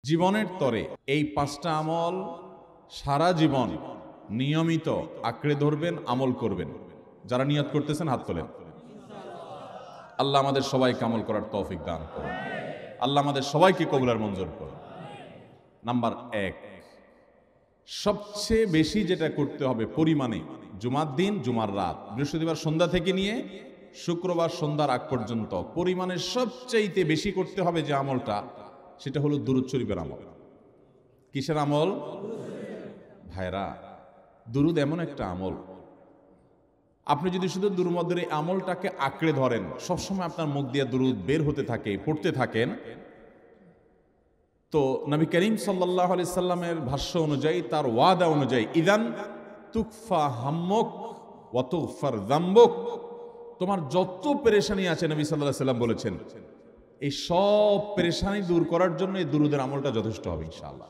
জীবনের তরে এই পাঁচটা আমল সারা জীবন নিয়মিত আঁকড়ে ধরবেন, আমল করবেন। যারা নিয়ত করতেছেন হাত তোলেন। আল্লাহ আমাদের সবাইকে আমল করার তৌফিক দান করুন। আল্লাহ আমাদের সবাইকে কবুলার মঞ্জুর করুন। নাম্বার 1, সবচেয়ে বেশি যেটা করতে হবে পরিমাণে, জুমার দিন, জুমার রাত, বৃহস্পতিবার সন্ধ্যা থেকে নিয়ে শুক্রবার সন্ধ্যার আগ পর্যন্ত পরিমাণে সবচাইতে বেশি করতে হবে যে আমলটা, সেটা হলো দুরূদ শরীফের আমল। কিসের আমল? ভাইরা, দুরূদ এমন একটা আমল, আপনি যদি শুধু দুরূদের এই আমলটাকে আঁকড়ে ধরেন, সবসময় আপনার মুখ দিয়ে দুরূদ বের হতে থাকে, পড়তে থাকেন, তো নবী করিম সাল্লাল্লাহু আলাইহি সাল্লামের ভাষ্য অনুযায়ী, তার ওয়াদা অনুযায়ী, ইদান তুকফা হাম্মুক ওয়া তুগফার যামবুক, তোমার যত পেরেশানি আছে নবী সাল্লাল্লাহু আলাইহি সাল্লাম বলেছেন, এই সব পেরেশানি দূর করার জন্য এই দুরূদের আমলটা যথেষ্ট হবে ইনশাআল্লাহ।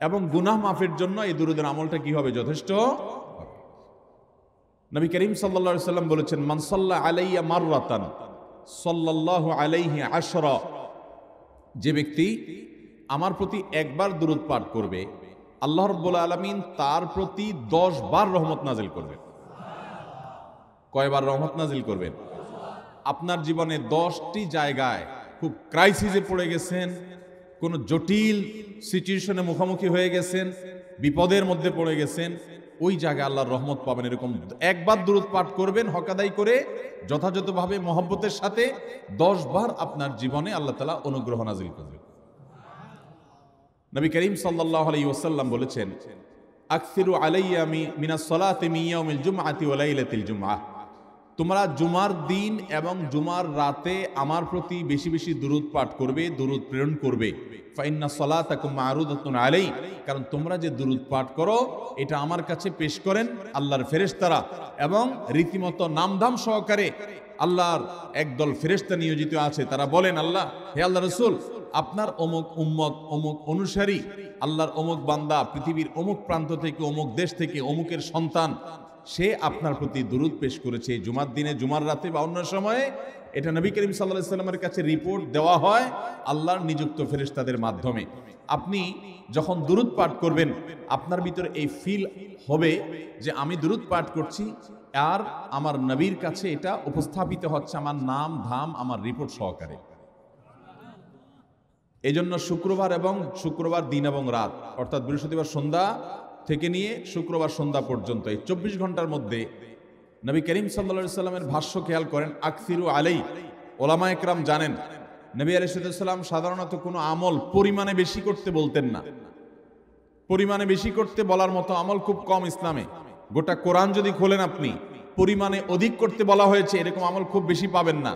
এবং গুনাহ মাফের জন্য এই দুরূদের আমলটা কি হবে? যথেষ্ট হবে। নবী করিম সাল্লাল্লাহু আলাইহি সাল্লাম বলেছেন, মান সাল্লা আলাইয়া মাররাতান সাল্লাল্লাহু আলাইহি আশরা, যে ব্যক্তি আমার প্রতি একবার দুরূদ পাঠ করবে, আল্লাহ রাব্বুল আলামিন তার প্রতি 10 বার রহমত নাজিল করবেন। কয়বার রহমত নাজিল করবেন? আপনার জীবনে 10টি জায়গায় খুব ক্রাইসিসে পড়ে গেছেন, কোন জটিল সিচুয়েশনে মুখোমুখি হয়ে গেছেন, বিপদের মধ্যে পড়ে গেছেন, ওই জায়গায় আল্লাহর রহমত পাবেন। এরকম একবার দুরূদ পাঠ করবেন হক আদায় করে, যথাযথভাবে মহব্বতের সাথে 10 বার আপনার জীবনে আল্লাহ তাআলা অনুগ্রহ নাজিল করবেন। নবী করিম সাল্লাল্লাহু আলাইহি ওয়াসাল্লাম বলেছেন, আকসিরু আলাইয়া মিনাস সালাতি মিন ইয়াউমিল জুমআতি ওয়া লাইলাতিল জুমআহ, তোমরা জুমার দিন এবং জুমার রাতে আমার প্রতি বেশি বেশি দুরূদ পাঠ করবে, দুরূদ প্রেরণ করবে। ফাইন্না সালাতাকুম মা'রুদাতুন আলাই, কারণ তোমরা যে দুরূদ পাঠ করো এটা আমার কাছে পেশ করেন আল্লাহর ফেরেশতারা, এবং রীতিমতো নামধাম সহকারে আল্লাহর একদল ফেরেশতা নিয়োজিত আছে। তারা বলেন, আল্লাহ, হে আল্লাহ রাসূল, আপনার অমুক উম্মত, অমুক অনুসারী, আল্লাহর অমুক বান্দা পৃথিবীর অমুক প্রান্ত থেকে, অমুক দেশ থেকে, অমুকের সন্তান, সে আপনার প্রতি দুরূদ পেশ করেছে জুমার দিনে, জুমার রাতে বা অন্য সময়ে। এটা নবী করিম সাল্লাল্লাহু আলাইহি সাল্লামের কাছে রিপোর্ট দেওয়া হয় আল্লাহর নিযুক্ত ফেরেশতাদের মাধ্যমে। আপনি যখন দুরূদ পাঠ করবেন, আপনার ভিতরে এই ফিল হবে যে আমি দুরূদ পাঠ করছি আর আমার নবীর কাছে এটা উপস্থাপিত হচ্ছে আমার নাম ধাম, আমার রিপোর্ট সহকারে। এই জন্য শুক্রবার দিন এবং রাত, অর্থাৎ বৃহস্পতিবার সন্ধ্যা থেকে নিয়ে শুক্রবার সন্ধ্যা পর্যন্ত এই 24 ঘন্টার মধ্যে নবী করিম সাল্লাল্লাহু আলাইহি সাল্লামের ভাষ্য খেয়াল করেন, আকসিরু আলাই। ওলামা একরাম জানেন, নবী আলাইহিস সালাম সাধারণত কোনো আমল পরিমাণে বেশি করতে বলতেন না। পরিমাণে বেশি করতে বলার মতো আমল খুব কম ইসলামে। গোটা কোরআন যদি খোলেন আপনি, পরিমাণে অধিক করতে বলা হয়েছে এরকম আমল খুব বেশি পাবেন না।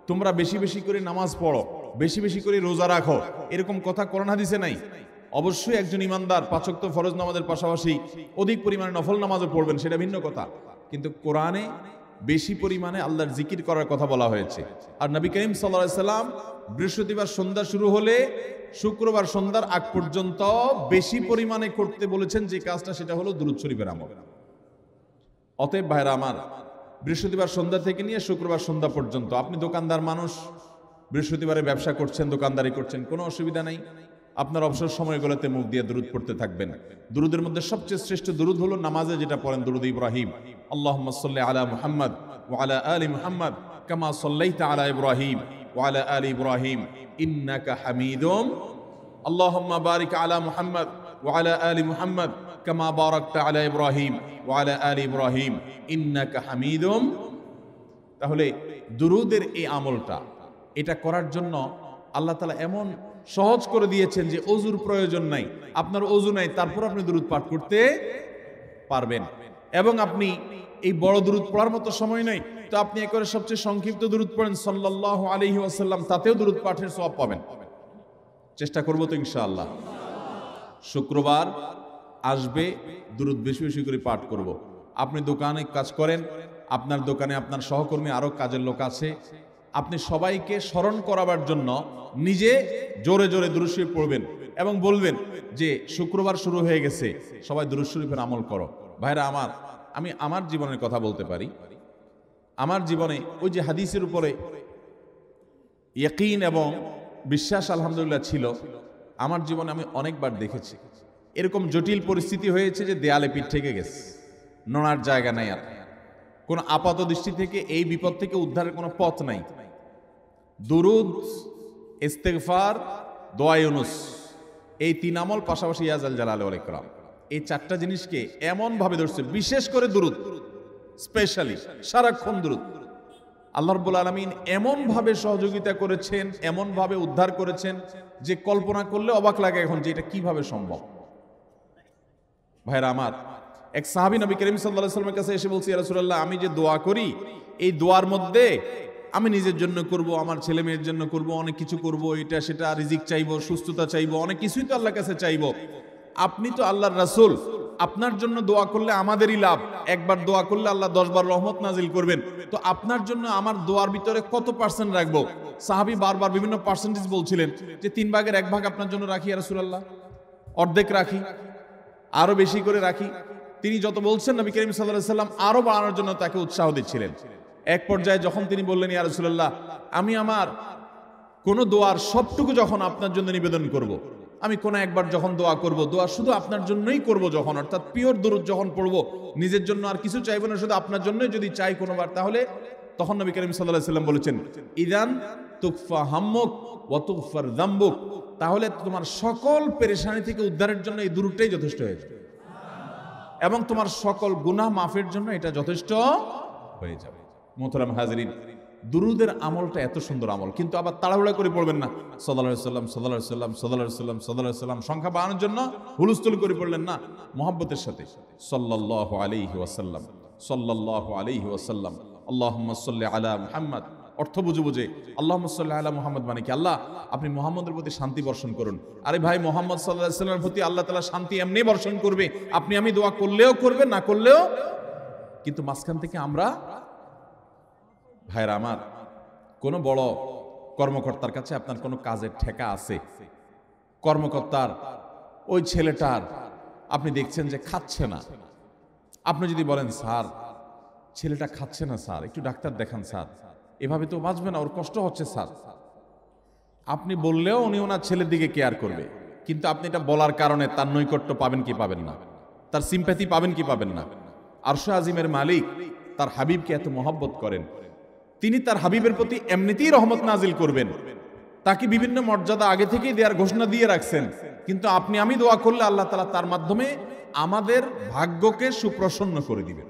তোমরা বেশি বেশি করে নামাজ পড়ো, বেশি বেশি করে রোজা রাখো, এরকম কথা কোরআন হাদিসে নাই। অবশ্যই একজন ইমানদার 5 ওয়াক্ত ফরজ নামাজের পাশাপাশি অধিক পরিমাণে নফল নামাজও পড়বেন, সেটা ভিন্ন কথা। কিন্তু কোরআনে বেশি পরিমাণে আল্লাহর জিকির করার কথা বলা হয়েছে। আর নবী করিম সাল্লাল্লাহু আলাইহি সাল্লাম বৃহস্পতিবার সন্ধ্যা শুরু হলে শুক্রবার সন্ধ্যার আগ পর্যন্ত বেশি পরিমাণে করতে বলেছেন যে কাজটা, সেটা হলো দুরূদ শরীফের আমল। অতএব ভাইরা আমার, বৃহস্পতিবার সন্ধ্যা থেকে নিয়ে শুক্রবার সন্ধ্যা পর্যন্ত আপনি দোকানদার মানুষ, বৃহস্পতিবারে ব্যবসা করছেন, দোকানদারি করছেন, কোনো অসুবিধা নেই। আপনার অবসর সময়গুলোতে মুখ দিয়ে দুরূদ পড়তে থাকবেন। দুরূদের মধ্যে সবচেয়ে শ্রেষ্ঠ দুরূদ হলো নামাজে যেটা পড়েন, দুরূদ ইব্রাহিম। আল্লাহুম্মা সাল্লি আলা মুহাম্মদ ওয়া আলা আলি মুহাম্মদ কামা সাল্লাইতা আলা ইব্রাহিম ওয়া আলা আলি ইব্রাহিম ইন্নাকা হামিদুম। আল্লাহুম্মা বারিক আলা মুহাম্মদ ওয়া আলা আলি মুহাম্মদ কামা বারাকতা আলা ইব্রাহিম ওয়া আলা আলি ইব্রাহিম ইন্নাকা হামিদুম। তাহলে দুরূদের এই আমলটা, এটা করার জন্য আল্লাহ তাআলা এমন সহজ করে দিয়েছেন যে অজুর প্রয়োজন নাই। আপনার অজু নাই, তারপর আপনি দুরূদ পাঠ করতে পারবেন। এবং আপনি এই বড় দুরূদ পড়ার মতো সময় নাই, তো আপনি একবারে সবচেয়ে সংক্ষিপ্ত দুরূদ পড়েন সাল্লাল্লাহু আলাইহি ওয়াসাল্লাম, তাতেও দুরূদ পাঠের সওয়াব পাবেন। চেষ্টা করব তো ইনশাআল্লাহ। শুক্রবার আসবে, দুরূদ বেশি বেশি করে পাঠ করব। আপনি দোকানে কাজ করেন, আপনার দোকানে আপনার সহকর্মী আরো কাজের লোক আছে, আপনি সবাইকে স্মরণ করাবার জন্য নিজে জোরে জোরে দুরূদ শরীফ পড়বেন এবং বলবেন যে শুক্রবার শুরু হয়ে গেছে, সবাই দুরূদ শরীফের আমল করো। ভাইরা আমার, আমি আমার জীবনের কথা বলতে পারি। আমার জীবনে ওই যে হাদিসের উপরে ইয়াকিন এবং বিশ্বাস আলহামদুলিল্লাহ ছিল। আমার জীবনে আমি অনেকবার দেখেছি এরকম জটিল পরিস্থিতি হয়েছে যে দেয়ালে পিঠ থেকে গেছে, নড়ার জায়গা নাই, আর কোন আপাত দৃষ্টি থেকে এই বিপদ থেকে উদ্ধারের কোনো পথ নাই। দুরুদ, ইস্তেগফার, দোয়া ইউনুস, এই 3 আমল পাশাপাশি ইয়াজাল জালাল ওয়াল ইকরাম, এই 4টা জিনিসকে এমন ভাবে ধরছে, বিশেষ করে দুরুদ, স্পেশালি সারাক্ষণ দুরুদ। আল্লাহ রাব্বুল আলামিন এমন ভাবে সহযোগিতা করেছেন, এমন ভাবে উদ্ধার করেছেন যে কল্পনা করলে অবাক লাগে এখন যে এটা কিভাবে সম্ভব। ভাইরা আমার, এক সাহাবী নবী করিম সাল্লাল্লাহু আলাইহি ওয়াসাল্লামের কাছে এসে বলছে, ইয়া রাসূলুল্লাহ, আমি যে দোয়া করি এই দোয়ার মধ্যে আমি নিজের জন্য করব, আমার ছেলে মেয়ের জন্য করব, অনেক কিছু করব, এটা সেটা, রিজিক চাইবো, সুস্থতা চাইবো, অনেক কিছুই তো আল্লাহর কাছে চাইবো। আপনি তো আল্লাহর রাসূল, আপনার জন্য দোয়া করলে আমাদেরই লাভ, একবার দোয়া করলে আল্লাহ 10 বার রহমত নাজিল করবেন, তো আপনার জন্য আমার দোয়ার ভিতরে কত পার্সেন্ট রাখবো? সাহাবী বারবার বিভিন্ন পার্সেন্টেজ বলছিলেন যে 3 ভাগের 1 ভাগ আপনার জন্য রাখি ইয়া রাসূলুল্লাহ, অর্ধেক রাখি, আরো বেশি করে রাখি। তিনি যত বলছেন নবী করিম সাল্লাল্লাহু আলাইহি ওয়াসাল্লাম আরো বাড়ানোর জন্য তাকে উৎসাহ দিচ্ছিলেন। এক পর্যায়ে যখন তিনি বললেন, ইয়া রাসূলুল্লাহ, আমি আমার কোন দোয়ার সবটুকু যখন আপনার জন্য নিবেদন করব, আমি কোন একবার যখন দোয়া করব, দোয়া শুধু আপনার জন্যই করব যখন, অর্থাৎ পিওর দুরূদ যখন পড়ব, নিজের জন্য আর কিছু চাইব না, শুধু আপনার জন্যই যদি চাই কোনোবার, তাহলে তখন নবী করিম সাল্লাল্লাহু আলাইহি ওয়াসাল্লাম বলেছেন, ইদান তুকফা হাম্মুক ওয়া তুগফার যামবুক, তাহলে তোমার সকল পেরেশানি থেকে উদ্ধারের জন্য এই দুরূদটাই যথেষ্ট হয়ে যাবে, এবং তোমার সকল গুনাহ মাফের জন্য এটা যথেষ্ট হয়ে যাবে। মোহতারাম হাজরিন, দুরুদের আমলটা এত সুন্দর আমল, কিন্তু আবার তাড়াহুড়া করে পড়বেন না, সাল্লাল্লাহু আলাইহি সাল্লাম সাল্লাল্লাহু আলাইহি সাল্লাম সাল্লাল্লাহু আলাইহি সাল্লাম সাল্লাল্লাহু আলাইহি সাল্লাম সংখ্যা বাড়ানোর জন্য হুলস্থুল করে পড়লেন না, মুহাব্বতের সাথে সাল্লাল্লাহু আলাইহি ওয়াসাল্লাম সাল্লাল্লাহু আলাইহি ওয়াসাল্লাম আল্লাহুম্মা সাল্লি আলা মুহাম্মদ, অর্থ বুঝে বুঝে আল্লাহুম্মা সাল্লি আলা মুহাম্মদ মানে কি, আল্লাহ আপনি মুহাম্মদের প্রতি শান্তি বর্ষণ করুন। আরে ভাই, মুহাম্মদ সাল্লাল্লাহু আলাইহি ওয়াসাল্লামের প্রতি আল্লাহ তাআলা শান্তি এমনি বর্ষণ করবে, আপনি আমি দোয়া করলেও করবে, না করলেও। কিন্তু মাঝখান থেকে আমরা, ভাইরা আমার, কোন বড় কর্মকর্তার কাছে আপনার কোনো কাজের ঠেকা আছে, কর্মকর্তার ওই ছেলেটার আপনি দেখছেন যে খাচ্ছে না, আপনি যদি বলেন, স্যার ছেলেটা খাচ্ছে না স্যার, একটু ডাক্তার দেখান স্যার, এভাবে তো বাঁচবে না, ওর কষ্ট হচ্ছে স্যার, আপনি বললেও উনি ওনার ছেলের দিকে কেয়ার করবে, কিন্তু আপনি এটা বলার কারণে তার নৈকট্য পাবেন কি পাবেন না, তার সিম্প্যাথি পাবেন কি পাবেন না। আরশে আজিমের মালিক তার হাবিবকে এত মহব্বত করেন, তিনি তার হাবিবের প্রতি এমনিতেই রহমত নাজিল করবেন, তাকে বিভিন্ন মর্যাদা আগে থেকেই দেওয়ার ঘোষণা দিয়ে রাখছেন, কিন্তু আপনি আমি দোয়া করলে আল্লাহ তাআলা তার মাধ্যমে আমাদের ভাগ্যকে সুপ্রসন্ন করে দিবেন।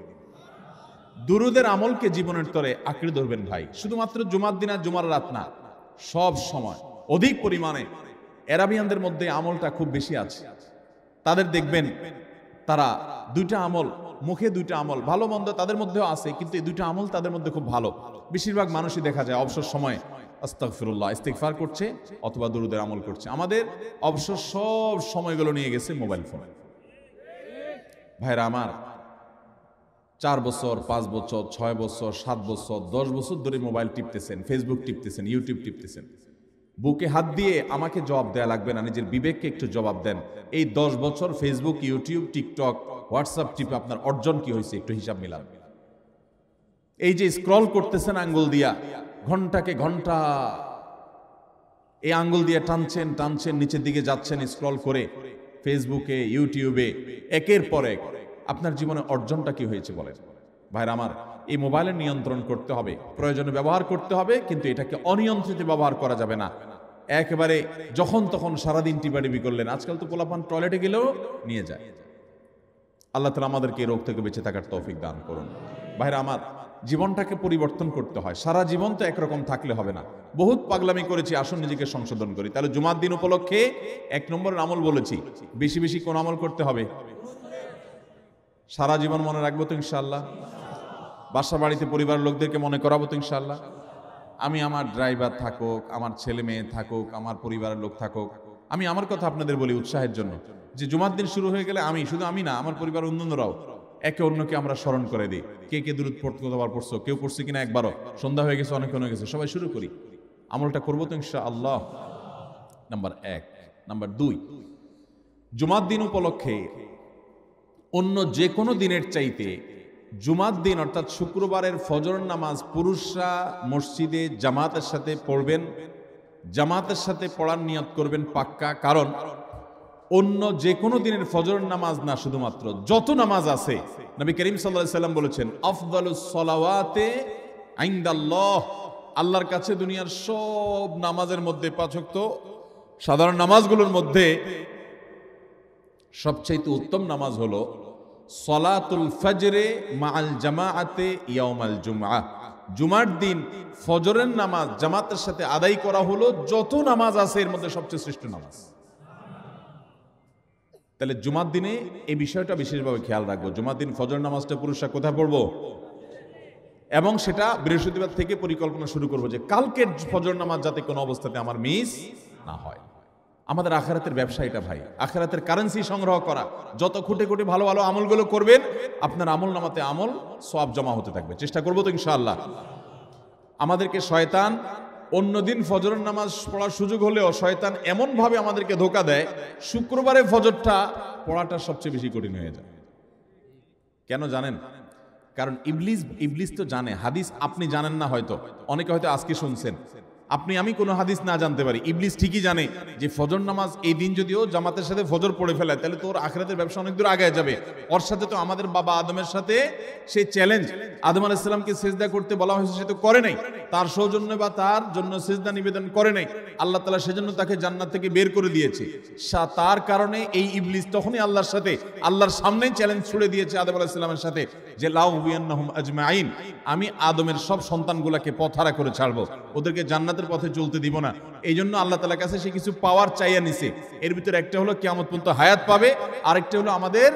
দুরুদের আমলকে জীবনের তরে আঁকড়ে ধরবেন ভাই, শুধুমাত্র জুমার দিন আর জুমার রাত না, সব সময় অধিক পরিমাণে। এরাবিয়ানদের মধ্যে আমলটা খুব বেশি আছে, তাদের দেখবেন তারা 2টা আমল, মুখে 2টা আমল, ভালো মন্দ তাদের মধ্যেও আছে, কিন্তু এই 2টা আমল তাদের মধ্যে খুব ভালো। বেশিরভাগ মানুষই দেখা যায় অবসর সময়ে আস্তাগফিরুল্লাহ, ইস্তিগফার করছে অথবা দুরুদের আমল করছে। আমাদের অবসর সব সময়গুলো নিয়ে গেছে মোবাইল ফোন। ভাইরা আমার, 4 বছর, 5 বছর, 6 বছর, 7 বছর, 10 বছর ধরে মোবাইল টিপতেছেন, ফেসবুক টিপতেছেন, ইউটিউব টিপতেছেন। বুকে হাত দিয়ে আমাকে জবাব দেয়া লাগবে না, নিজের বিবেককে একটু জবাব দেন। এই 10 বছর ফেসবুক, ইউটিউব, টিকটক, হোয়াটসঅ্যাপ টিপে আপনার অর্জন কি হয়েছে একটু হিসাব মিলান। এই যে স্ক্রল করতেছেন আঙ্গুল দিয়া, ঘন্টাকে ঘন্টা এই আঙ্গুল দিয়ে টানছেন টানছেন, নিচের দিকে যাচ্ছেন স্ক্রল করে ফেসবুকে, ইউটিউবে, একের পর এক, আপনার জীবনে অর্জনটা কি হয়েছে বলেন? ভাইরা আমার, এই মোবাইলের নিয়ন্ত্রণ করতে হবে, প্রয়োজনে ব্যবহার করতে হবে, কিন্তু এটাকে অনিয়ন্ত্রিত ব্যবহার করা যাবে না। একেবারে যখন তখন সারাদিন টিপাটিপি করলেন, আজকাল তো পোলাপান টয়লেটে গেলেও নিয়ে যায়। আল্লাহ তাআলা আমাদেরকে এই রোগ থেকে বেঁচে থাকার তৌফিক দান করুন। ভাইরা আমার, জীবনটাকে পরিবর্তন করতে হয়, সারা জীবন তো একরকম থাকলে হবে না। বহুত পাগলামি করেছি, আসুন নিজেকে সংশোধন করি। তাহলে জুমার দিন উপলক্ষে 1 নম্বরের আমল বলেছি, বেশি বেশি কোন আমল করতে হবে? সারা জীবন মনে রাখবো তো ইনশাআল্লাহ? বাসা বাড়িতে পরিবারের লোকদেরকে মনে করাবো তো ইনশাআল্লাহ? আমি আমার ড্রাইভার থাকুক, আমার ছেলে মেয়ে থাকুক, আমার পরিবারের লোক থাকুক, আমি আমার কথা আপনাদের বলি উৎসাহের জন্য, যে জুমার দিন শুরু হয়ে গেলে আমি, শুধু আমি না, আমার পরিবার অন্যান্যরাও একে অন্যকে আমরা স্মরণ করে দিই। কে কে দুরূদ পড়তে কতবার পড়ছো, কেউ পড়ছে কিনা একবারও, সন্ধ্যা হয়ে গেছে, অনেক হয়ে গেছে, সবাই শুরু করি, আমলটা করবো তো ইনশাআল্লাহ। নাম্বার 1। নাম্বার 2, জুমার দিন উপলক্ষে অন্য যে কোনো দিনের চাইতে জুমার দিন অর্থাৎ শুক্রবারের ফজর নামাজ পুরুষরা মসজিদে জামাতের সাথে পড়বেন, জামাতের সাথে পড়ার নিয়ত করবেন পাক্কা, কারণ অন্য যে কোনো দিনের ফজরের নামাজ না, শুধুমাত্র যত নামাজ আছে নবী করিম সাল্লাল্লাহু আলাইহি সাল্লাম বলেছেন আফদালুস সালাওয়াতে ইনদাল্লাহ, আল্লাহর কাছে দুনিয়ার সব নামাজের মধ্যে, 5 ওয়াক্ত সাধারণ নামাজগুলোর মধ্যে সবচেয়ে উত্তম নামাজ হলো সলাতুল ফজরে মাআল জামাআতে ইয়াউমাল জুমআহ, জুমার দিন ফজরের নামাজ জামাতের সাথে আদায় করা হলো যত নামাজ আছে এর মধ্যে সবচেয়ে শ্রেষ্ঠ নামাজ। তাহলে জুমার দিনে এই বিষয়টা বিশেষভাবে খেয়াল রাখবো, জুমার দিন ফজর নামাজটা পুরুষরা কোথায় পড়বো, এবং সেটা বৃহস্পতিবার থেকে পরিকল্পনা শুরু করবো যে কালকের ফজর নামাজ যাতে কোনো অবস্থাতে আমার মিস না হয়। আমাদের আখিরাতের ব্যবসা এটা ভাই, আখিরাতের কারেন্সি সংগ্রহ করা। যত খুঁটে খুঁটে ভালো ভালো আমলগুলো করবেন, আপনার আমল নামাতে আমল সওয়াব জমা হতে থাকবে। চেষ্টা করবো তো ইনশাআল্লাহ। আমাদেরকে শয়তান অন্যদিন ফজরের নামাজ পড়ার সুযোগ হলেও শয়তান এমন ভাবে আমাদেরকে ধোঁকা দেয়, শুক্রবারে ফজরটা পড়াটা সবচেয়ে বেশি কঠিন হয়ে যায়। কেন জানেন? কারণ ইবলিস তো জানে হাদিস, আপনি জানেন না, হয়তো অনেকে হয়তো আজকে শুনছেন, আমি কোনো হাদিস না জানতে পারি, ইবলিস ঠিকই জানে যে ফজর নামাজ এই দিন যদিও জামাতের সাথে ফজর পড়ে ফেলে তাহলে তোর আখিরাতের ব্যবসা অনেক দূর আগায় যাবে। ওর সাথে তো আমাদের বাবা আদমের সাথে সেই চ্যালেঞ্জ, আদম আলাইহিস সালামকে সিজদা করতে বলা হয়েছে, সে তো করে নাই, তার সৌজন্য বা তার জন্য সিজদা নিবেদন করে নাই, আল্লাহ তাআলা সেজন্য তাকে জান্নাত থেকে বের করে দিয়েছে। তার কারণে এই ইবলিস তখনই আল্লাহর সাথে, আল্লাহর সামনেই চ্যালেঞ্জ ছুড়ে দিয়েছে আদম আলাইহিস সালামের সাথে যে লাউ বিয়ান্নাহুম আজমাইন, আমি আদমের সব সন্তানগুলোকে পথহারা করে ছাড়বো, ওদেরকে জান্নাতের পথে চলতে দিব না। এই জন্য আল্লাহ তাআলার কাছে সে কিছু পাওয়ার চাইয়া নিছে। এর ভিতরে একটা হলো কিয়ামত পর্যন্ত হায়াত পাবে, আরেকটা হলো আমাদের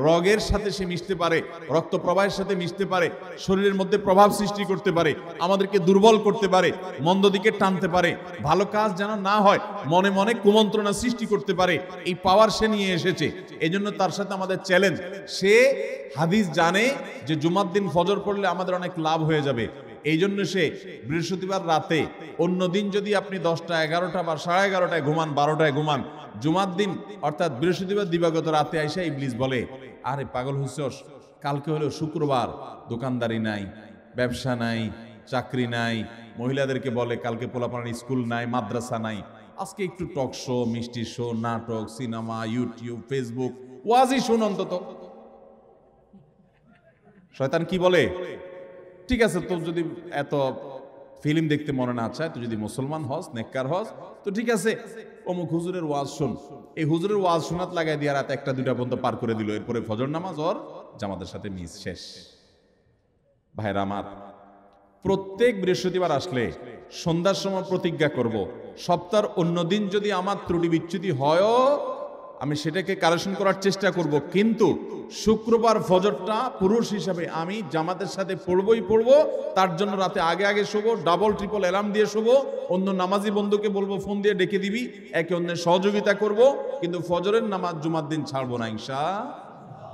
রগের সাথে সে মিশতে পারে, রক্ত প্রবাহের সাথে মিশতে পারে, শরীরের মধ্যে প্রভাব সৃষ্টি করতে পারে, আমাদেরকে দুর্বল করতে পারে, মন্দ দিকে টানতে পারে, ভালো কাজ যেন না হয় মনে মনে কুমন্ত্রণা সৃষ্টি করতে পারে। এই পাওয়ার সে নিয়ে এসেছে। এই জন্য তার সাথে আমাদের চ্যালেঞ্জ। সে হাদিস জানে যে জুমার দিন ফজর পড়লে আমাদের অনেক লাভ হয়ে যাবে, এই জন্য সে বৃহস্পতিবার রাতে, অন্যদিন যদি আপনি 10টা 11টা বা 11:30টায় ঘুমান, 12টায় ঘুমান, জুমার দিন অর্থাৎ বৃহস্পতিবার দিবাগত রাতে আইসা ইবলিস বলে, আরে পাগল হইছস, কালকে হলো শুক্রবার, দোকানদারি নাই, ব্যবসা নাই, চাকরি নাই, মহিলাদেরকে বলে কালকে পোলাপানের স্কুল নাই, মাদ্রাসা নাই, আজকে একটু টক শো, মিষ্টি শো, নাটক, সিনেমা, ইউটিউব, ফেসবুক, ওয়াজই শুন অন্তত। শয়তান কি বলে? ঠিক আছে, তোর যদি এত ফিল্ম দেখতে মনে না চায়, তুই যদি মুসলমান হস, নেককার হস, তো ঠিক আছে, অমুক হুজুরের ওয়াজ শোন। এই হুজুরের ওয়াজ শোনাত লাগাই দিয়ে রাত 1টা 2টা পর্যন্ত পার করে দিল। এরপরে ফজর নামাজ ওর জামাতের সাথে মিস শেষ। ভাইরা আমার, প্রত্যেক বৃহস্পতিবার আসলে সন্ধ্যার সময় প্রতিজ্ঞা করব, সপ্তাহের অন্য দিন যদি আমার ত্রুটি বিচ্যুতি হয়ও আমি সেটাকে কারেকশন করার চেষ্টা করব, কিন্তু শুক্রবার ফজরটা পুরুষ হিসাবে আমি জামাতের সাথে পড়বই পড়বো। তার জন্য রাতে আগে আগে শোবো, ডাবল ট্রিপল অ্যালার্ম দিয়ে শোবো, অন্য নামাজি বন্ধুকে বলবো ফোন দিয়ে ডেকে দিবি, একে অন্যের সহযোগিতা করব, কিন্তু ফজরের নামাজ জুমার দিন ছাড়বো না ইনশাআল্লাহ।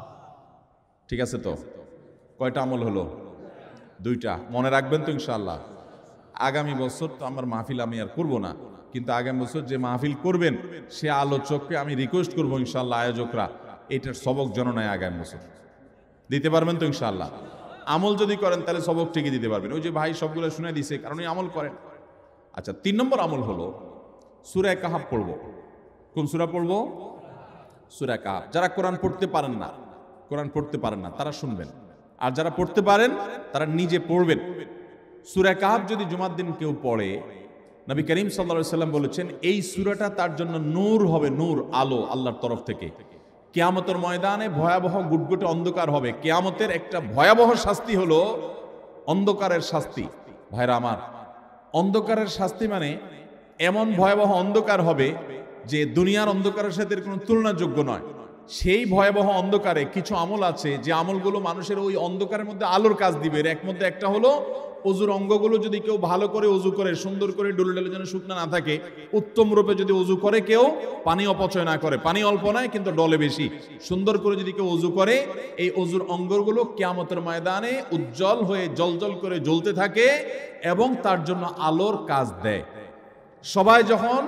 ঠিক আছে তো? কয়টা আমল হলো? 2টা। মনে রাখবেন তো ইনশাআল্লাহ? আগামী বছর তো আমার মাহফিল আমি আর করবো না, কিন্তু আগামী বছর যে মাহফিল করবেন সে আলোচককে আমি রিকোয়েস্ট করবো ইনশাআল্লাহ, আয়োজকরা এটার সবক জননায় আগামী বছর দিতে পারবেন তো ইনশাআল্লাহ? আমল যদি করেন তাহলে সবক ঠিকই দিতে পারবেন। ওই যে ভাই সবগুলো শুনে দিছে, কারণ এই আমল করেন। আচ্ছা, 3 নম্বর আমল হলো সূরা কাহাফ পড়বো। কোন সূরা পড়বো? সূরা কাহাফ। যারা কোরআন পড়তে পারেন না তারা শুনবেন, আর যারা পড়তে পারেন তারা নিজে পড়বেন। সূরা কাহাফ যদি জুমার দিন কেউ পড়ে, নবী করিম সাল্লাল্লাহু আলাইহি সাল্লাম বলেছেন এই সূরাটা তার জন্য নূর হবে, নূর, আলো আল্লাহর তরফ থেকে। কিয়ামতের ময়দানে ভয়াবহ গুটগুটে অন্ধকার হবে। কিয়ামতের একটা ভয়াবহ শাস্তি হলো অন্ধকারের শাস্তি। ভাইরা আমার, অন্ধকারের শাস্তি মানে এমন ভয়াবহ অন্ধকার হবে যে দুনিয়ার অন্ধকারের সাথে কোনো তুলনাযোগ্য নয়। সেই ভয়াবহ অন্ধকারে কিছু আমল আছে যে আমলগুলো মানুষের ওই অন্ধকারের মধ্যে আলোর কাজ দিবে। এর মধ্যে একটা হলো অজুর অঙ্গগুলো যদি কেউ ভালো করে অজু করে, সুন্দর করে ডলে ডলে যেন শুকনা না থাকে, উত্তম রূপে যদি অজু করে কেউ, পানি অপচয় না করে, পানি অল্প নয় কিন্তু ডলে বেশি, সুন্দর করে যদি কেউ অজু করে, এই অজুর অঙ্গগুলো কিয়ামতের ময়দানে উজ্জ্বল হয়ে জলজল করে জ্বলতে থাকে এবং তার জন্য আলোর কাজ দেয়। সবাই যখন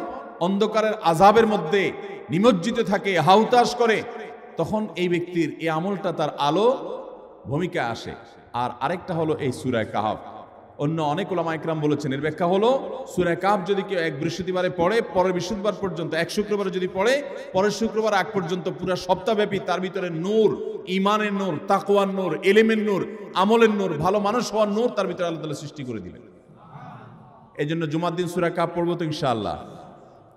অন্ধকারের আযাবের মধ্যে নিমজ্জিত থাকে, হাউতাশ করে, তখন এই ব্যক্তির এই আমলটা তার আলো ভূমিকা আসে। আর আরেকটা হলো এই সূরা কাহাফ। অন্য অনেক ওলামা ইকরাম বলেছেন এর ব্যাখ্যা হলো সূরা কাহফ যদি কেউ এক বৃহস্পতিবারে পড়ে, পরের বৃহস্পতিবার পর্যন্ত, এক শুক্রবারে যদি পড়ে, পরের শুক্রবার আগ পর্যন্ত পুরো সপ্তাহব্যাপী তার ভিতরে নূর, ঈমানের নূর, তাকওয়ার নূর, ইলমের নূর, আমলের নূর, ভালো মানুষ হওয়ার নূর তার ভিতরে আল্লাহ তাআলা সৃষ্টি করে দিবেন। এই জন্য জুমার দিন সূরা কাহফ পড়বো তো ইনশাআল্লাহ।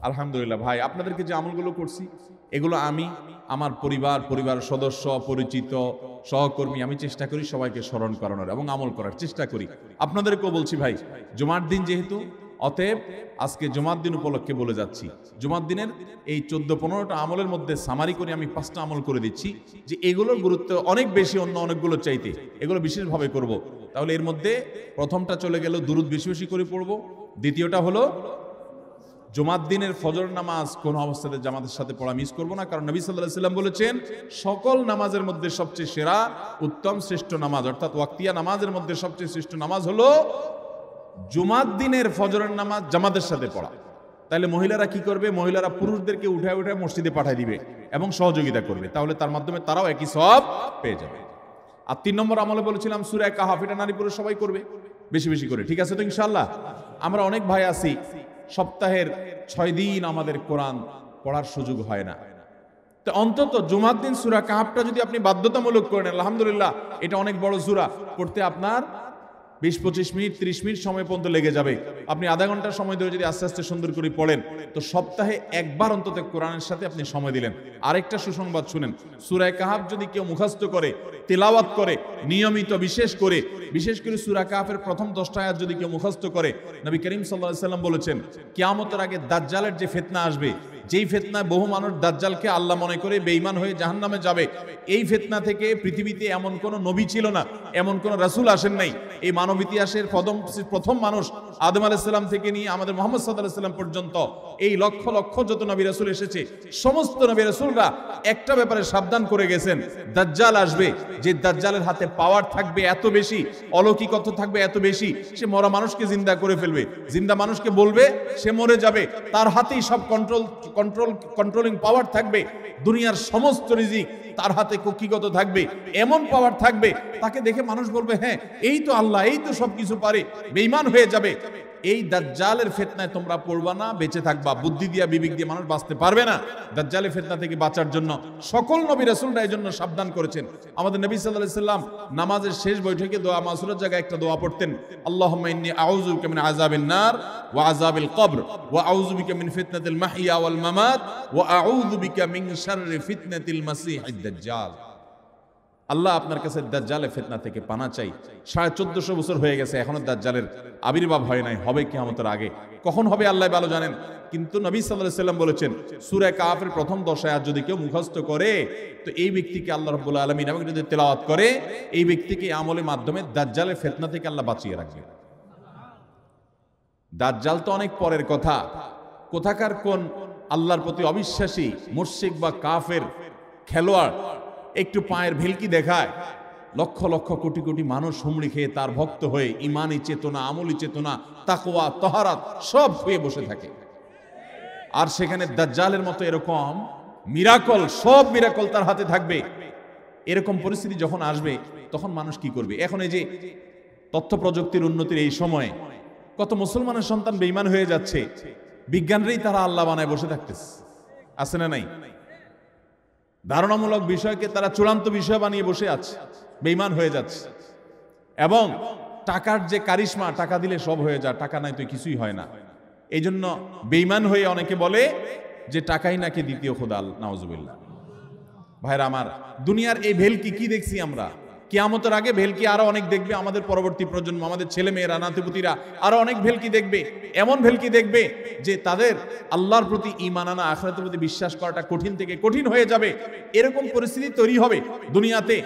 আলহামদুলিল্লাহ ভাই, আপনাদেরকে যে আমলগুলো করছি এগুলো আমি, আমার পরিবার সদস্য, পরিচিত, সহকর্মী, আমি চেষ্টা করি সবাইকে স্মরণ করানোর এবং আমল করার চেষ্টা করি। আপনাদেরকেও বলছি ভাই, জুমার দিন যেহেতু, অতএব আজকে জুমার দিন উপলক্ষে বলে যাচ্ছি, জুমার দিনের এই 14-15টা আমলের মধ্যে সামারি করে আমি 5টা আমল করে দিচ্ছি যে এগুলোর গুরুত্ব অনেক বেশি অন্য অনেকগুলো চাইতে, এগুলো বিশেষভাবে করব। তাহলে এর মধ্যে প্রথমটা চলে গেল দুরুদ বেশি বেশি করে পড়ব, দ্বিতীয়টা হলো জুমার দিনের ফজর নামাজ কোন অবস্থাতে জামাতের সাথে পড়া মিস করব না, কারণ নবী সাল্লাল্লাহু আলাইহি ওয়াসাল্লাম বলেছেন সকল নামাজের মধ্যে সবচেয়ে সেরা, উত্তম, শ্রেষ্ঠ নামাজ, অর্থাৎ ওয়াক্তিয়া নামাজের মধ্যে সবচেয়ে শ্রেষ্ঠ নামাজ হলো জুমার দিনের ফজরের নামাজ জামাতের সাথে পড়া। তাহলে মহিলারা কি করবে? মহিলারা পুরুষদেরকে উঠায় উঠায় মসজিদে পাঠিয়ে দিবে এবং সহযোগিতা করবে, তাহলে তার মাধ্যমে তারাও একই সওয়াব পেয়ে যাবে। আর 3 নম্বর আমলে বলেছিলাম সূরা কাহফ, এটা নারী পুরুষ সবাই করবে বেশি বেশি করে, ঠিক আছে তো ইনশাআল্লাহ? আমরা অনেক ভাই আছি সপ্তাহের 6 দিন আমাদের কোরআন পড়ার সুযোগ হয় না, তো অন্তত জুমার দিন সূরা কাহফটা যদি আপনি বাধ্যতামূলক করেন, আলহামদুলিল্লাহ, এটা অনেক বড় সূরা, পড়তে আপনার 20-25 মিনিট 30 মিনিট সময় পর্যন্ত লেগে যাবে। আপনি আধা ঘন্টা সময় ধরে যদি আস্তে আস্তে সুন্দর করে পড়েন, তো সপ্তাহে একবার অন্তত কোরআনের সাথে আপনি সময় দিলেন। আরেকটা সুসংবাদ শুনেন, সূরা কাহফ যদি কেউ মুখস্থ করে, তেলাওয়াত করে নিয়মিত, বিশেষ করে সূরা কাহফের প্রথম 10টা আয়াত যদি কেউ মুখস্থ করে, নবী করিম সাল্লাল্লাহু আলাইহি সাল্লাম বলেছেন কিয়ামতের আগে দাজ্জালের যে ফিতনা আসবে, যেই ফিতনায় বহু মানুষ দাজ্জালকে আল্লাহ মনে করে বেঈমান হয়ে জাহান্নামে যাবে, এই ফিতনা থেকে পৃথিবীতে এমন কোন নবী ছিল না, এমন কোন রাসূল আসেন নাই। এই মানব ইতিহাসের প্রথম মানুষ আদম আলাইহিস সালাম থেকে নিয়ে আমাদের মুহাম্মদ সাল্লাল্লাহু আলাইহি সাল্লাম পর্যন্ত এই লক্ষ লক্ষ যত নবী রাসূল এসেছে, সমস্ত নবী রাসূলরা একটা ব্যাপারে সাবধান করে গেছেন, দাজ্জাল আসবে, যে দাজ্জালের হাতে পাওয়ার থাকবে এত বেশি, অলৌকিকতা থাকবে এত বেশি, সে মরা মানুষকে জিন্দা করে ফেলবে, জিন্দা মানুষকে বলবে সে মরে যাবে, তার হাতেই সব কন্ট্রোলিং পাওয়ার থাকবে, দুনিয়ার সমস্ত রিজিক তার হাতে কক্ষিগত থাকবে, এমন পাওয়ার থাকবে তাকে দেখে মানুষ বলবে হ্যাঁ এই তো আল্লাহ, এই তো সবকিছু পারে, বেঈমান হয়ে যাবে। এই দাজ্জালের ফিতনায় তোমরা পড়বা না, বেঁচে থাকবা, বুদ্ধি দিয়া বিবেক দিয়ে মানুষ বাঁচতে পারবে না। দাজ্জালের ফিতনা থেকে বাঁচার জন্য সকল নবী রাসূলরা এই জন্য সাবধান করেছেন। আমাদের নবী সাল্লাল্লাহু আলাইহি সাল্লাম নামাজের শেষ বৈঠকে দোয়া মাসুরের জায়গায় একটা দোয়া পড়তেন, আল্লাহুম্মা ইন্নী আউযু বিকা মিন আযাবিন নার ওয়া আযাবিল কবর ওয়া আউযু বিকা মিন ফিতনাতিল মাহইয়া ওয়াল মামাত ওয়া আউযু বিকা মিন শাররি ফিতনাতিল মাসীহিদ দাজ্জাল। আল্লাহ আপনার কাছে দাজ্জালের ফিতনা থেকে পানা চাই। 1450 বছর হয়ে গেছে, এখনো দাজ্জালের আবির্ভাব হয় নাই, হবে কিয়ামতের আগে, কখন হবে আল্লাহ ভালো জানেন। কিন্তু নবী সাল্লাল্লাহু আলাইহি সাল্লাম বলেছেন সূরা কাহফের প্রথম 10 আয়াত যদি কেউ মুখস্থ করে, তো এই ব্যক্তিকে আল্লাহ রাব্বুল আলামিন এবং যদি তেলাওয়াত করে, এই ব্যক্তিকে আমলের মাধ্যমে দাজ্জালের ফিতনা থেকে আল্লাহ বাঁচিয়ে রাখবে। দাজ্জাল তো অনেক পরের কথা, কোথাকার কোন আল্লাহর প্রতি অবিশ্বাসী মুশরিক বা কাফের খেলোয়াড় একটু পায়ের ভেলকি দেখায়, লক্ষ লক্ষ কোটি কোটি মানুষ হুমড়ি খেয়ে তার ভক্ত হয়ে ইমানি চেতনা, আমলি চেতনা, তাকওয়া, তাহারাত সব হয়ে বসে থাকে। আর সেখানে দাজ্জালের মতো এরকম মিরাকল, সব মিরাকল তার হাতে থাকবে। এরকম পরিস্থিতি যখন আসবে তখন মানুষ কি করবে? এখন এই যে তথ্য প্রযুক্তির উন্নতির এই সময়ে কত মুসলমানের সন্তান বেঈমান হয়ে যাচ্ছে, বিজ্ঞানরাই তারা আল্লাহ বানায় বসে থাকতেছে, আছে না নাই? ধারণামূলক বিষয়কে তারা চূড়ান্ত বিষয় বানিয়ে বসে আছে, বেঈমান হয়ে যাচ্ছে। এবং টাকার যে কারিশমা, টাকা দিলে সব হয়ে যায়, টাকা নাই তো কিছুই হয় না। এই জন্য বেঈমান হয়ে অনেকে বলে যে টাকাই নাকি দ্বিতীয় খোদা, নাউজুবিল্লাহ। ভাইরা আমার, দুনিয়ার এই ভেলকি কি দেখছি আমরা, কিয়ামতের আগে ভেলকি আরো অনেক দেখবে আমাদের পরবর্তী প্রজন্ম, আমাদের ছেলে মেয়েরা, নাতিপুতিরা আরো অনেক ভেলকি দেখবে, এমন ভেলকি দেখবে যে তাদের আল্লাহর প্রতি ঈমান আনা, আখিরাতের প্রতি বিশ্বাস করাটা কঠিন থেকে কঠিন হয়ে যাবে। এরকম পরিস্থিতি তৈরি হবে দুনিয়াতে।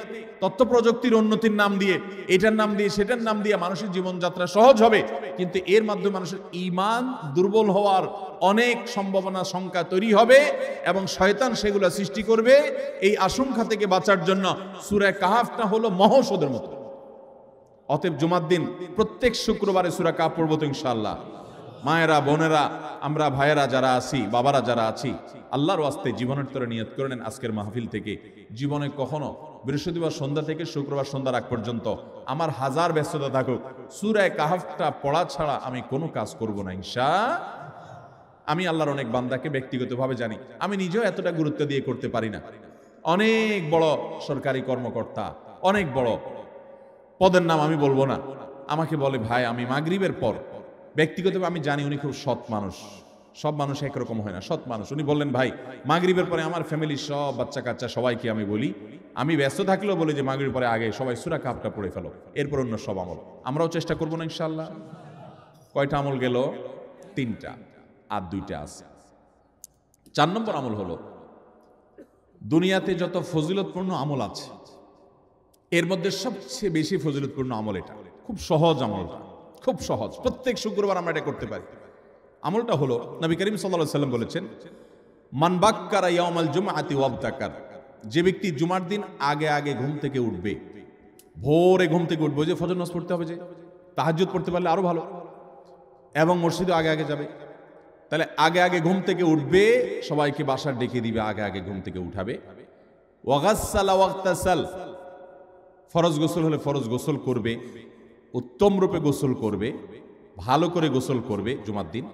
তথ্য প্রযুক্তির উন্নতির নাম দিয়ে, এটার নাম দিয়ে, সেটার নাম দিয়ে মানুষের জীবনযাত্রা সহজ হবে, কিন্তু এর মাধ্যমে মানুষের ঈমান দুর্বল হওয়ার অনেক সম্ভাবনা, সংখ্যা তৈরি হবে এবং শয়তান সেগুলো সৃষ্টি করবে। এই আশঙ্কা থেকে বাঁচার জন্য সূরা কাহফটা হলো মহৌষধের মতো। অতএব জুমার দিন প্রত্যেক শুক্রবারে সূরা কাহফ পড়ব তো ইনশাআল্লাহ। মায়েরা, বোনেরা, আমরা ভাইয়েরা যারা আছি, বাবারা যারা আছি, আল্লাহর ওয়াস্তে জীবনের তরে নিয়ত করে নেন আজকের মাহফিল থেকে জীবনে কখনো বৃহস্পতিবার সন্ধ্যা থেকে শুক্রবার সন্ধ্যার আগ পর্যন্ত আমার হাজার ব্যস্ততা থাকুক, সূরা কাহাফটা পড়া ছাড়া আমি কোনো কাজ করব না আমি আল্লাহর অনেক বান্দাকে ব্যক্তিগতভাবে জানি, আমি নিজেও এতটা গুরুত্ব দিয়ে করতে পারি না। অনেক বড় সরকারি কর্মকর্তা, অনেক বড় পদের নাম আমি বলবো না, আমাকে বলে ভাই আমি মাগরিবের পর, ব্যক্তিগতভাবে আমি জানি উনি খুব সৎ মানুষ, সব মানুষ একরকম হয় না, সৎ মানুষ। উনি বললেন ভাই মাগরিবের পরে আমার ফ্যামিলির সব বাচ্চা কাচ্চা সবাইকে আমি বলি, আমি ব্যস্ত থাকলেও বলি যে মাগরিবের পরে আগে সবাই সূরা কাহাফটা পড়ে ফেলো, এরপর অন্য সব আমল। আমরাও চেষ্টা করবো না ইনশাআল্লাহ। কয়টা আমল গেল? 3টা, আর 2টা আছে। 4 নম্বর আমল হলো, দুনিয়াতে যত ফজিলতপূর্ণ আমল আছে এর মধ্যে সবচেয়ে বেশি ফজিলতপূর্ণ আমল এটা, খুব সহজ আমলটা, খুব সহজ, প্রত্যেক শুক্রবার আমরা এটা করতে পারি। আমলটা হলো, নবী করিম সাল্লাল্লাহু আলাইহি ওয়াসাল্লাম বলেছেন, মান বাক্কারা ইয়াউমাল জুমআতি ওয়াবতাকার, যে ব্যক্তি জুমার দিন আগে আগে ঘুম থেকে উঠবে, ভোরে ঘুম থেকে উঠবে, যে ফজর নামাজ পড়তে হবে, যে তাহাজ্জুদ পড়তে পারলে আরো ভালো, এবং মসজিদে আগে আগে যাবে, তাহলে আগে আগে ঘুম থেকে উঠবে, সবাইকে বাসার ডেকে দিবে, আগে আগে ঘুম থেকে উঠাবে। ওয়াগাসসালা ওয়াগতাসাল, ফরজ গোসল হলে ফরজ গোসল করবে, উত্তম রূপে গোসল করবে, ভালো করে গোসল করবে জুমার দিন।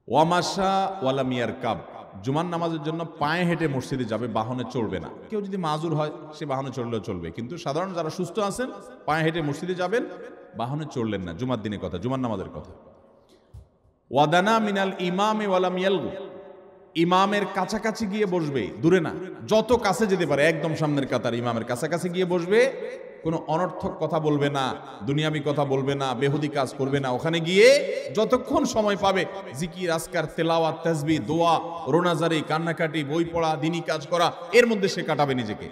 ওয়ামাশা ওয়ালাম ইয়ারকাব, জুমার নামাজের জন্য পায়ে হেঁটে মসজিদে যাবে, বাহনে চড়বে না। কেউ যদি মাজুর হয় সে বাহনে চড়লেও চলবে, কিন্তু সাধারণ যারা সুস্থ আছেন পায়ে হেঁটে মসজিদে যাবেন, বাহনে চড়লেন না। জুমার দিনের কথা, জুমার নামাজের কথা। ওয়াদানা মিনাল ইমামে ওয়ালাম ইয়ালগু, ইমামের কাছাকাছি গিয়ে বসবে, দূরে না, যত কাছে যেতে পারে একদম সামনের কাতার ইমামের কাছাকাছি গিয়ে বসবে, কোনো অনর্থক কথা বলবে না, দুনিয়াবি কথা বলবে না, বেহুদি কাজ করবে না। ওখানে গিয়ে যতক্ষণ সময় পাবে জিকির, আজকার, তেলাওয়াত, তাসবিহ, দোয়া, রোনাজারি, কান্নাকাটি, বই পড়া, দিনী কাজ করা, এর মধ্যে সে কাটাবে নিজেকে।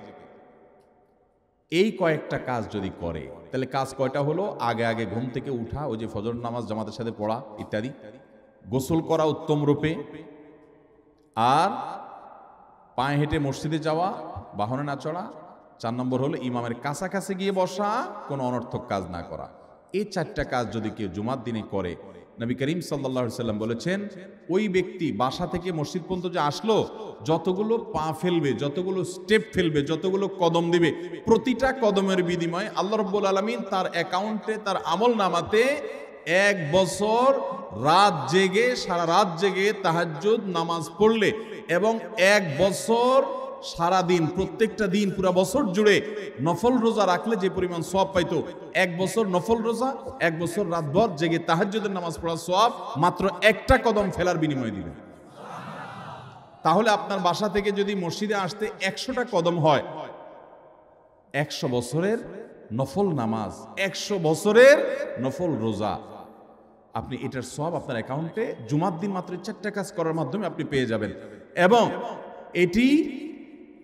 এই কয়েকটা কাজ যদি করে তাহলে কাজ কয়টা হলো? আগে আগে ঘুম থেকে উঠা, ওই যে ফজর নামাজ জামাতের সাথে পড়া ইত্যাদি, গোসল করা উত্তম রূপে, আর পায়ে হেঁটে মসজিদে যাওয়া, বাহনে না চড়া। 4 নম্বর হলো ইমামের কাছাকাছি গিয়ে বসা, কোনো অনর্থক কাজ না করা। এই 4টা কাজ যদি কেউ জুমার দিনে করে, নবী করিম সাল্লাল্লাহু আলাইহি সাল্লাম বলেছেন, ওই ব্যক্তি বাসা থেকে মসজিদ পর্যন্ত যে আসলো, যতগুলো পা ফেলবে, যতগুলো স্টেপ ফেলবে, যতগুলো কদম দিবে, প্রতিটা কদমের বিনিময়ে আল্লাহ রাব্বুল আলামিন তার অ্যাকাউন্টে, তার আমল নামাতে 1 বছর রাত জেগে, সারা রাত জেগে তাহাজ্জুদ নামাজ পড়লে, এবং 1 বছর সারা দিন, প্রত্যেকটা দিন পুরো বছর জুড়ে নফল রোজা রাখলে যে পরিমাণ সওয়াব পাইতো, 1 বছর নফল রোজা, 1 বছর রাতভর জেগে তাহাজ্জুদের নামাজ পড়ার সওয়াব মাত্র একটা কদম ফেলার বিনিময়ে দিবেন। তাহলে আপনার বাসা থেকে যদি মসজিদে আসতে 100টা কদম হয়, 100 বছরের নফল নামাজ, 100 বছরের নফল রোজা, আপনি এটার সওয়াব আপনার অ্যাকাউন্টে জুমার দিন মাত্র 4টা কাজ করার মাধ্যমে আপনি পেয়ে যাবেন। এবং এটি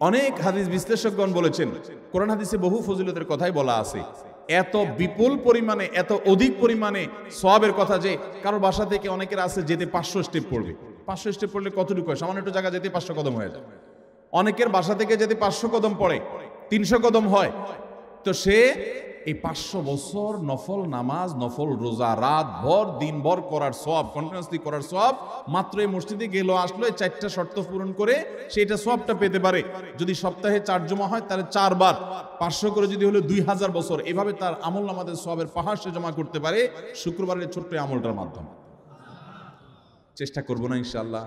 অনেক হাদিস বিশ্লেষকগণ বলেছেন, কোরআন হাদিসে বহু ফজিলতের কথাই বলা আছে, এত বিপুল পরিমাণে, এত অধিক পরিমাণে সওয়াবের কথা যে কারো বাসা থেকে অনেকের আছে যেতে 500 স্টেপ পড়বে। 500 স্টেপ পড়লে কতটুকু হয়? সামান্য একটু জায়গা যেতে 500 কদম হয়ে যায়। অনেকের বাসা থেকে যেতে 500 কদম পড়ে, 300 কদম হয়। তো সে এই 500 বছর নফল নামাজ, নফল রোজা, রাত ভর দিন ভর করার সওয়াব, কন্টিনিউয়াসলি করার সওয়াব মাত্র এই মসজিদে গেল, আসলো, এই 4টা শর্ত পূরণ করে সেটা সওয়াবটা পেতে পারে। যদি সপ্তাহে 4 জমা হয় তাহলে 4 বার 500 করে যদি হলো 2000 বছর, এভাবে তার আমল নামাজের সওয়াবের পাহাড় সে জমা করতে পারে শুক্রবারের ছোট্ট আমলটার মাধ্যমে। চেষ্টা করব না ইনশাআল্লাহ।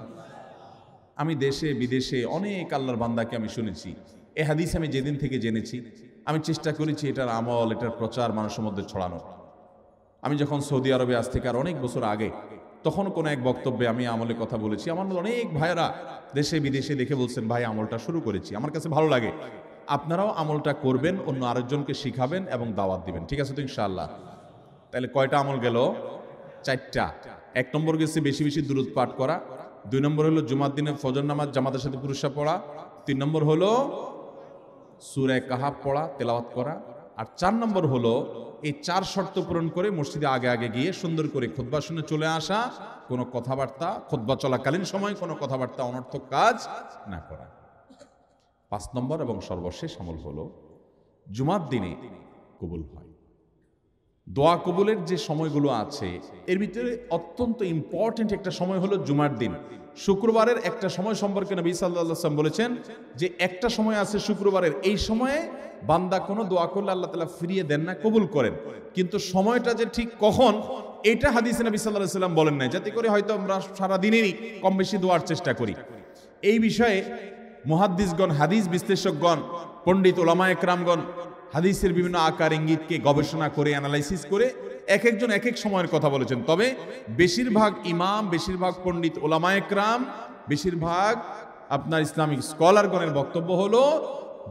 আমি দেশে বিদেশে অনেক আল্লাহর বান্দাকে আমি শুনেছি, এই হাদিস আমি যেদিন থেকে জেনেছি আমি চেষ্টা করেছি এটার আমল, এটার প্রচার মানুষের মধ্যে ছড়ানো। আমি যখন সৌদি আরবে আজ থেকে আর অনেক বছর আগে, তখন কোনো এক বক্তব্যে আমি আমলের কথা বলেছি। আমার অনেক ভাইয়েরা দেশে বিদেশে দেখে বলছেন, ভাই আমলটা শুরু করেছি, আমার কাছে ভালো লাগে, আপনারাও আমলটা করবেন, অন্য আরেকজনকে শিখাবেন এবং দাওয়াত দিবেন। ঠিক আছে তো ইনশাআল্লাহ? তাহলে কয়টা আমল গেল? 4টা। 1 নম্বর গেছে বেশি বেশি দুরূদ পাঠ করা, 2 নম্বর হলো জুমার দিনে ফজর নামাজ জামাতের সাথে পুরুষরা পড়া, 3 নম্বর হলো সূরা কাহাফ পড়া, তেলাওয়াত করা, আর 4 নম্বর হলো এই 4 শর্ত পূরণ করে মসজিদে আগে আগে গিয়ে সুন্দর করে খুতবা শুনে চলে আসা, কোনো কথাবার্তা, খুতবা চলাকালীন সময় কোনো কথাবার্তা, অনর্থক কাজ না করা। 5 নম্বর এবং সর্বশেষ আমল হলো জুমার দিনে কবুল হয়। দোয়া কবুলের যে সময়গুলো আছে এর ভিতরে অত্যন্ত ইম্পর্টেন্ট একটা সময় হলো জুমার দিন। শুক্রবারের একটা সময় সম্পর্কে নবী সাল্লাল্লাহু আলাইহি ওয়াসাল্লাম বলেছেন যে একটা সময় আছে শুক্রবারের, এই সময়ে বান্দা কোনো দোয়া করলে আল্লাহ তাআলা ফিরিয়ে দেন না, কবুল করেন। কিন্তু সময়টা যে ঠিক কখন এটা হাদিসে নবী সাল্লাল্লাহু আলাইহি ওয়াসাল্লাম বলেন নাই, যাতে করে হয়তো আমরা সারা দিনেরই কম বেশি দোয়ার চেষ্টা করি। এই বিষয়ে মুহাদ্দিসগণ, হাদিস বিশ্লেষকগণ, পণ্ডিত ওলামায়ে কেরামগণ হাদিসের বিভিন্ন আকার ইঙ্গিতকে গবেষণা করে অ্যানালাইসিস করে এক একজন এক এক সময়ের কথা বলেছেন। তবে বেশিরভাগ ইমাম, বেশিরভাগ পণ্ডিত ওলামায়ে কেরাম, বেশিরভাগ আপনার ইসলামিক স্কলারগণের বক্তব্য হলো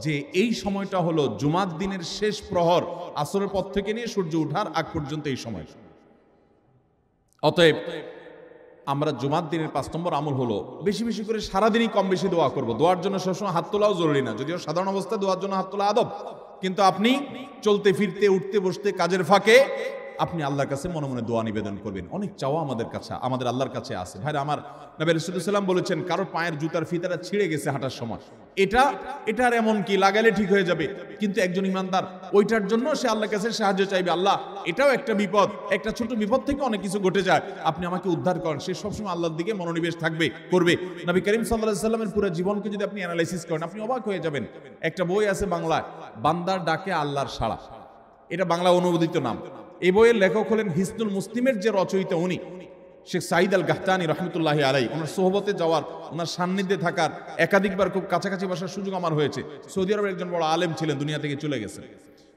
যে এই সময়টা হলো জুমার দিনের শেষ প্রহর, আসরের পর থেকে নিয়ে সূর্য ওঠার আগ পর্যন্ত এই সময়। অতএব আমরা জুমার দিনের 5 নম্বর আমল হলো বেশি বেশি করে সারাদিনই কম বেশি দোয়া করব। দোয়ার জন্য সবসময় হাত তোলাও জরুরি না, যদিও সাধারণ অবস্থায় দোয়ার জন্য হাত তোলা আদব, কিন্তু আপনি চলতে ফিরতে, উঠতে বসতে, কাজের ফাঁকে আপনি আল্লাহর কাছে মনে মনে দোয়া নিবেদন করবেন। অনেক চাওয়া আমাদের কাছে, আমাদের আল্লাহর কাছে আছে। ভাইরা আমার, নবী রাসূলুল্লাহ সাল্লাল্লাহু আলাইহি ওয়াসাল্লাম বলেছেন কারো পায়ের জুতার ফিতাটা ছিঁড়ে গেছে হাঁটার সময়, এটা আর এমন কি লাগালে ঠিক হয়ে যাবে, কিন্তু একজন ইমানদার ওইটার জন্য সে আল্লাহর কাছে সাহায্য চাইবে। আল্লাহ, এটাও একটা বিপদ, একটা ছোট বিপদ থেকে অনেক কিছু ঘটে যায়, আপনি আমাকে উদ্ধার করেন। সে সবসময় আল্লাহর দিকে মনোনিবেশ করবে। নবী করিম সাল্লাল্লাহু আলাইহি ওয়াসাল্লামের পুরো জীবনকে যদি আপনি অ্যানালাইসিস করেন, আপনি অবাক হয়ে যাবেন। একটা বই আছে বাংলায়, বান্দার ডাকে আল্লাহর সাড়া, এটা বাংলা অনুবাদিত নাম। এই বইয়ের লেখক হলেন হিসনুল মুসলিমের যে রচয়িতা, উনি শেখ সাঈদ আল গাহতানি রহমতুল্লাহি আলাইহি। ওনার সোহবতে যাওয়ার, ওনার সান্নিধ্যে থাকার একাধিকবার খুব কাছাকাছি বসার সুযোগ আমার হয়েছে। সৌদি আরবের একজন বড় আলেম ছিলেন, দুনিয়া থেকে চলে গেছেন।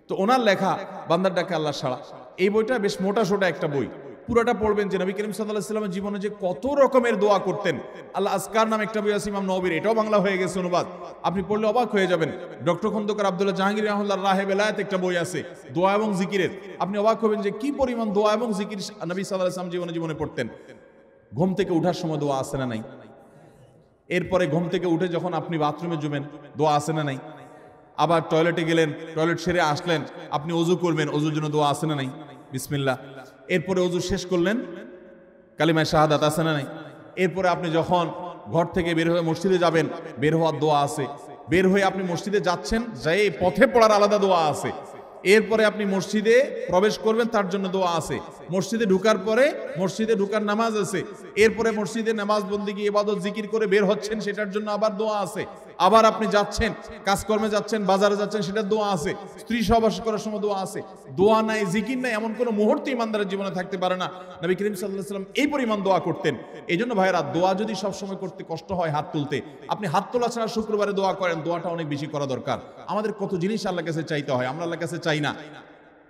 তো ওনার লেখা বান্দার ডাকে আল্লাহর সাড়া, এই বইটা বেশ মোটা সোটা একটা বই। পুরাটা পড়বেন যে নবী করিম সাল্লাল্লাহু আলাইহি ওয়াসাল্লামের জীবনে যে কত রকমের দোয়া করতেন। আল্লাহ আজকার নামে একটা বই আছে ইমাম নববীর, এটাও বাংলা হয়ে গেছে অনুবাদ, আপনি পড়লে অবাক হয়ে যাবেন। ডক্টর খন্দকার আব্দুল্লাহ জাহাঙ্গীর রাহমাতুল্লাহ রাহে বেলায়েত একটা বই আছে দোয়া এবং জিকিরের, আপনি অবাক হবেন যে কি পরিমাণ দোয়া এবং জিকির নবী সাল্লাল্লাহু আলাইহি ওয়াসাল্লাম জীবনে পড়তেন। ঘুম থেকে উঠার সময় দোয়া আছে না নাই? এরপরে ঘুম থেকে উঠে যখন আপনি বাথরুমে যাবেন, দোয়া আছে না নাই? আবার টয়লেটে গেলেন, টয়লেট সেরে আসলেন, আপনি ওযু করবেন, ওযুর জন্য দোয়া আছে না নাই? বিসমিল্লাহ। এরপরে ওযু শেষ করলেন, কালিমায়ে শাহাদাত আছে না নাই? এরপরে আপনি যখন ঘর থেকে বের হয়ে মসজিদে যাবেন, বের হওয়ার দোয়া আছে। বের হয়ে আপনি মসজিদে যাচ্ছেন, যাই পথে পড়ার আলাদা দোয়া আছে। এরপরে আপনি মসজিদে প্রবেশ করবেন, তার জন্য দোয়া আছে। মসজিদে ঢুকার পরে মসজিদে ঢুকার নামাজ আছে। এরপরে মসজিদে নামাজ বন্দেগী ইবাদত জিকির করে বের হচ্ছেন, সেটার জন্য আবার দোয়া আছে। আবার আপনি যাচ্ছেন, কাজকর্মে যাচ্ছেন, বাজারে যাচ্ছেন, সেটার দোয়া আছে। স্ত্রী সহবাস করার সময় দোয়া আছে। দোয়া নাই, জিকির নাই, এমন কোনো মুহূর্তে ইমানদারের জীবনে থাকতে পারে না। নবী করিম সাল্লাল্লাহু আলাইহি ওয়াসাল্লাম এই পরিমাণ দোয়া করতেন। এই জন্য ভাইরা, দোয়া যদি সবসময় করতে কষ্ট হয় হাত তুলতে, আপনি হাত তোলা ছাড়া শুক্রবারে দোয়া করেন, দোয়াটা অনেক বেশি করা দরকার। আমাদের কত জিনিস আল্লাহর কাছে চাইতে হয়, আমরা আল্লাহর কাছে চাই না।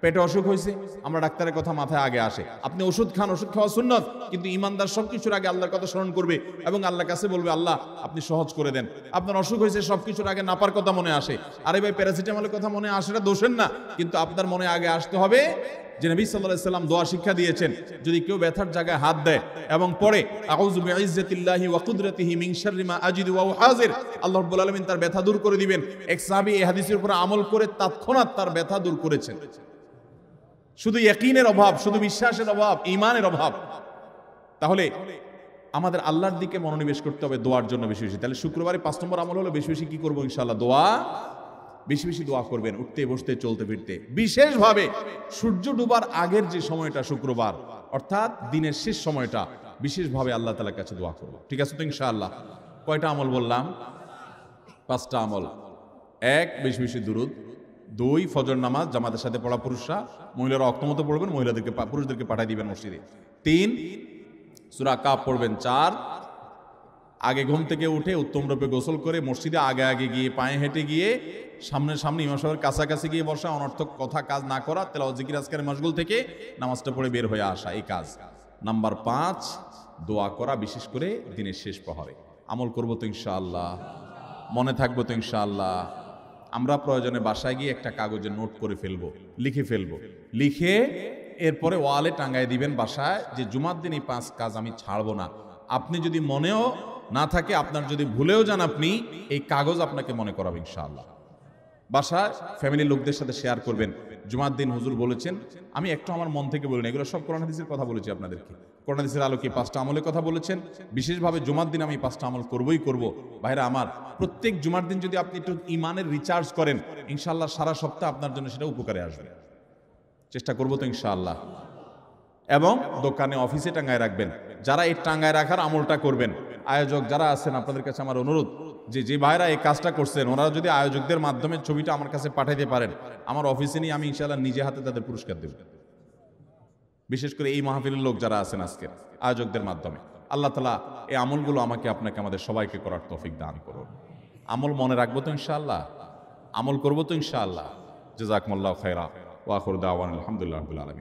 পেটে অসুখ হয়েছে, আমরা ডাক্তারের কথা মাথায় আগে আসে, আপনি ওষুধ খান, ওষুধ খাওয়া সুন্নত, কিন্তু ইমানদার সবকিছুর আগে আল্লাহর কথা স্মরণ করবে এবং আল্লাহর কাছে বলবে, আল্লাহ আপনি সহজ করে দেন। আপনার অসুখ হয়েছে, সবকিছুর আগে নাপার কথা মনে আসে, আরে ভাই প্যারাসিটামলের কথা মনে আসে, এটা দোষের না, কিন্তু আপনার মনে আগে আসতে হবে যে নবী সাল্লাল্লাহু আলাইহি ওয়াসাল্লাম দোয়া শিক্ষা দিয়েছেন, যদি কেউ ব্যথার জায়গায় হাত দেয় এবং পড়ে আউযু বিইজ্জাতিল্লাহি ওয়া কুদরাতিহি মিন শাররি মা আজিদু ওয়া হাজির, আল্লাহ রাব্বুল আলামিন তার ব্যথা দূর করে দিবেন। এক সাহাবী এই হাদিসের উপর আমল করে তৎক্ষণাৎ তার ব্যথা দূর করেছেন। শুধু ইয়াকিনের অভাব, শুধু বিশ্বাসের অভাব, ঈমানের অভাব। তাহলে আমাদের আল্লাহর দিকে মনোনিবেশ করতে হবে দোয়ার জন্য বেশি বেশি। তাহলে শুক্রবারে 5 নম্বর আমল হলো বেশি বেশি কি করবো? ইনশাআল্লাহ দোয়া, বেশি বেশি দোয়া করবেন, উঠতে বসতে চলতে ফিরতে। বিশেষভাবে সূর্য ডুবার আগের যে সময়টা শুক্রবার, অর্থাৎ দিনের শেষ সময়টা, বিশেষভাবে আল্লাহ তাআলার কাছে দোয়া করব। ঠিক আছে তো ইনশাআল্লাহ? কয়টা আমল বললাম? 5টা আমল। 1, বেশি বেশি দুরূদ। 2, ফজর নামাজ জামাতের সাথে পড়া পুরুষরা, মহিলারা অক্তমতো পড়বেন, পুরুষদেরকে পাঠিয়ে দিবেন মসজিদে। 3, সূরা কাফ পড়বেন। 4, আগে ঘুম থেকে উঠে উত্তম রূপে গোসল করে মসজিদে আগে আগে গিয়ে পায়ে হেঁটে গিয়ে সামনে ইমাম সাহেবের কাছাকাছি গিয়ে বসা, অনর্থক কথা কাজ না করা, তেলাওয়াত জিকির আজকারের মশগুল থেকে নামাজটা পড়ে বের হয়ে আসা, এই কাজ। নাম্বার 5, দোয়া করা, বিশেষ করে দিনের শেষ প্রহরে। আমল করবো তো ইনশাআল্লাহ? মনে থাকবো তো ইনশাআল্লাহ? আমরা প্রয়োজনে বাসায় গিয়ে একটা কাগজে নোট করে ফেলবো, লিখে ফেলবো, লিখে এরপরে ওয়ালে টাঙ্গায় দিবেন বাসায় যে জুমার দিন এই 5 কাজ আমি ছাড়বো না। আপনি যদি মনেও না থাকে, আপনার যদি ভুলেও যান, আপনি এই কাগজ আপনাকে মনে করাবে ইনশাআল্লাহ। বাসায় ফ্যামিলির লোকদের সাথে শেয়ার করবেন, জুমার দিন হুজুর বলেছেন, আমি একটু আমার মন থেকে বলিনি, এগুলো সব কোরআন হাদিসের কথা বলেছি আপনাদেরকে। কোরআন হাদিসের আলোকে 5টা আমলের কথা বলেছেন, বিশেষভাবে জুমার দিন আমি 5টা আমল করবই করব। ভাইরা আমার, প্রত্যেক জুমার দিন যদি আপনি একটু ইমানের রিচার্জ করেন, ইনশাআল্লাহ সারা সপ্তাহ আপনার জন্য সেটা উপকারে আসবে। চেষ্টা করবো তো ইনশাআল্লাহ। এবং দোকানে অফিসে টাঙ্গায় রাখবেন। যারা এই টাঙ্গায় রাখার আমলটা করবেন, আয়োজক যারা আছেন আপনাদের কাছে আমার অনুরোধ, যে ভাইরা এই কাজটা করছেন ওনারা যদি আয়োজকদের মাধ্যমে ছবিটা আমার কাছে পাঠাইতে পারেন, আমার অফিসে নিয়ে আমি ইনশাআল্লাহ নিজে হাতে তাদের পুরস্কার দেব। বিশেষ করে এই মাহফিলের লোক যারা আছেন আজকে আয়োজকদের মাধ্যমে। আল্লাহ তাআলা এই আমলগুলো আমাকে আপনাকে আমাদের সবাইকে করার তৌফিক দান করুন। আমল মনে রাখবো তো ইনশাআল্লাহ, আমল করবো তো ইনশাআল্লাহ। জাযাকুমুল্লাহু খায়রা ওয়া আখিরু দাওয়ানা আলহামদুলিল্লাহি রাব্বিল আলামিন।